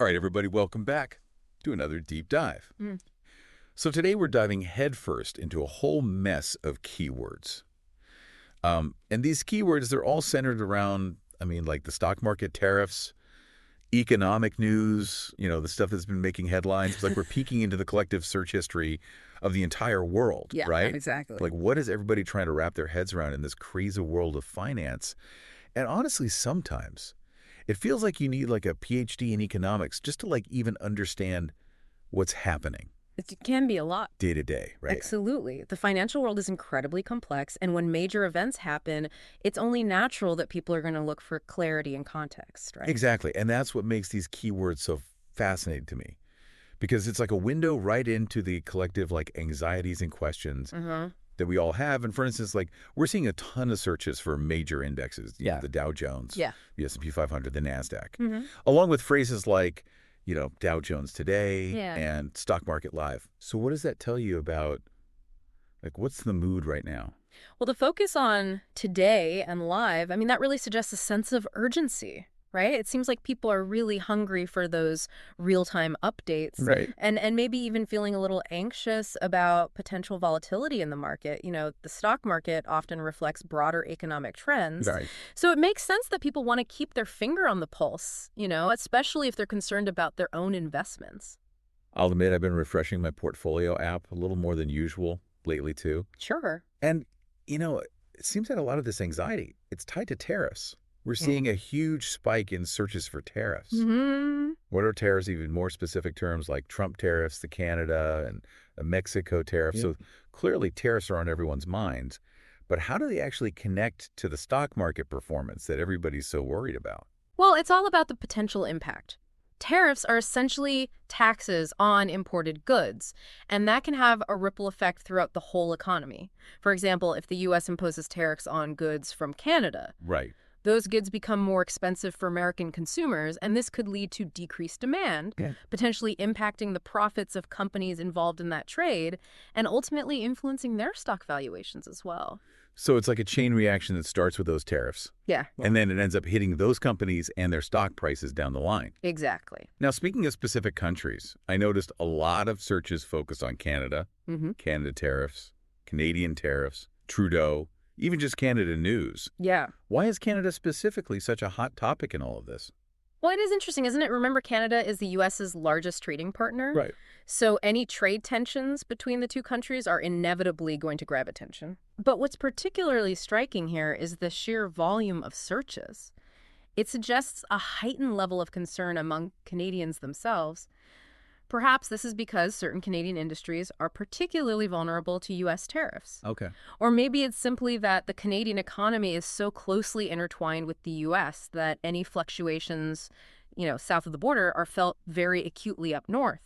All right, everybody, welcome back to another deep dive. So today we're diving headfirst into a whole mess of keywords. And these keywords, they're all centered around, like the stock market tariffs, economic news, the stuff that's been making headlines. It's like we're peeking into the collective search history of the entire world, Yeah, right? exactly. Like, what is everybody trying to wrap their heads around in this crazy world of finance? And honestly, sometimes it feels like you need like a PhD in economics just to like even understand what's happening It can be a lot. day to day, right? Absolutely. The financial world is incredibly complex, and when major events happen, it's only natural that people are going to look for clarity and context, right? Exactly. And that's what makes these keywords so fascinating to me, because it's like a window right into the collective like anxieties and questions that we all have. And for instance, like we're seeing a ton of searches for major indexes, the Dow Jones, the S&P 500, the NASDAQ, along with phrases like, Dow Jones today and stock market live. So what does that tell you about, like, what's the mood right now? Well, the focus on today and live, that really suggests a sense of urgency, right? It seems like people are really hungry for those real-time updates. Right. And maybe even feeling a little anxious about potential volatility in the market. The stock market often reflects broader economic trends. Right. So it makes sense that people want to keep their finger on the pulse, especially if they're concerned about their own investments. I'll admit I've been refreshing my portfolio app a little more than usual lately, too. Sure. And, it seems that a lot of this anxiety, it's tied to tariffs. We're seeing a huge spike in searches for tariffs. What are tariffs? Even more specific terms like Trump tariffs, the Canada and the Mexico tariffs. So clearly tariffs are on everyone's minds. But how do they actually connect to the stock market performance that everybody's so worried about? Well, it's all about the potential impact. Tariffs are essentially taxes on imported goods, and that can have a ripple effect throughout the whole economy. For example, if the U.S. imposes tariffs on goods from Canada, Right. those goods become more expensive for American consumers, and this could lead to decreased demand, potentially impacting the profits of companies involved in that trade, and ultimately influencing their stock valuations as well. So it's like a chain reaction that starts with those tariffs. Yeah. And then it ends up hitting those companies and their stock prices down the line. Exactly. Now, speaking of specific countries, I noticed a lot of searches focused on Canada, Canada tariffs, Canadian tariffs, Trudeau, even just Canada news. Yeah. Why is Canada specifically such a hot topic in all of this? Well, it is interesting, isn't it? Remember, Canada is the U.S.'s largest trading partner. Right. So any trade tensions between the two countries are inevitably going to grab attention. But what's particularly striking here is the sheer volume of searches. It suggests a heightened level of concern among Canadians themselves. Perhaps this is because certain Canadian industries are particularly vulnerable to U.S. tariffs. Okay. Or maybe it's simply that the Canadian economy is so closely intertwined with the U.S. that any fluctuations, south of the border are felt very acutely up north.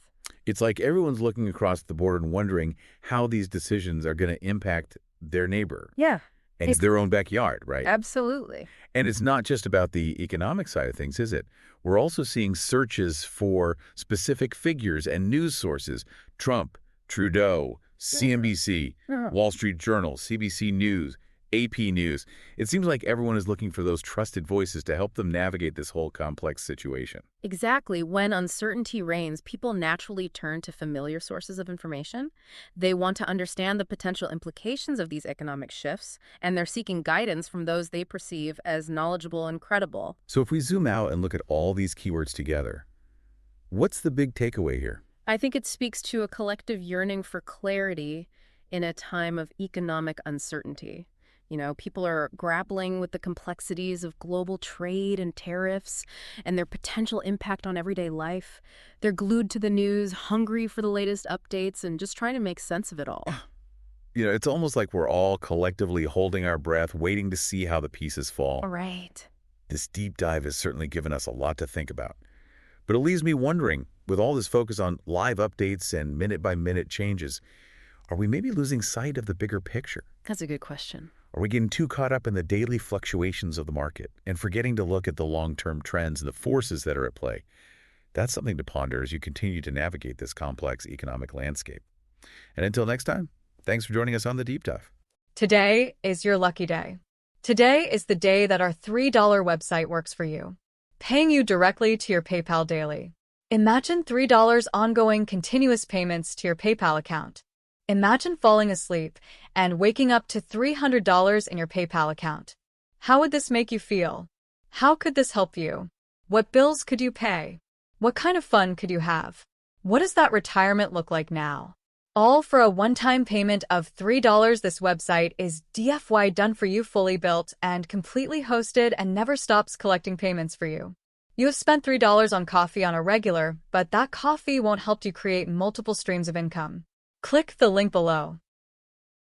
It's like everyone's looking across the border and wondering how these decisions are going to impact their neighbor. Yeah. And their own backyard, right? Absolutely. And it's not just about the economic side of things, is it? We're also seeing searches for specific figures and news sources. Trump, Trudeau, CNBC, Wall Street Journal, CBC News, AP News. It seems like everyone is looking for those trusted voices to help them navigate this whole complex situation. Exactly. When uncertainty reigns, people naturally turn to familiar sources of information. They want to understand the potential implications of these economic shifts, and they're seeking guidance from those they perceive as knowledgeable and credible. So if we zoom out and look at all these keywords together, what's the big takeaway here? I think it speaks to a collective yearning for clarity in a time of economic uncertainty. People are grappling with the complexities of global trade and tariffs and their potential impact on everyday life. They're glued to the news, hungry for the latest updates, and just trying to make sense of it all. It's almost like we're all collectively holding our breath, waiting to see how the pieces fall. Right. This deep dive has certainly given us a lot to think about. But it leaves me wondering, with all this focus on live updates and minute-by-minute changes, are we maybe losing sight of the bigger picture? That's a good question. Are we getting too caught up in the daily fluctuations of the market and forgetting to look at the long-term trends and the forces that are at play? That's something to ponder as you continue to navigate this complex economic landscape. And until next time, thanks for joining us on The Deep Dive. Today is your lucky day. Today is the day that our $3 website works for you, paying you directly to your PayPal daily. Imagine $3 ongoing continuous payments to your PayPal account. Imagine falling asleep and waking up to $300 in your PayPal account. How would this make you feel? How could this help you? What bills could you pay? What kind of fun could you have? What does that retirement look like now? All for a one-time payment of $3. This website is DFY done for you, fully built and completely hosted, and never stops collecting payments for you. You have spent $3 on coffee on a regular, but that coffee won't help you create multiple streams of income. Click the link below.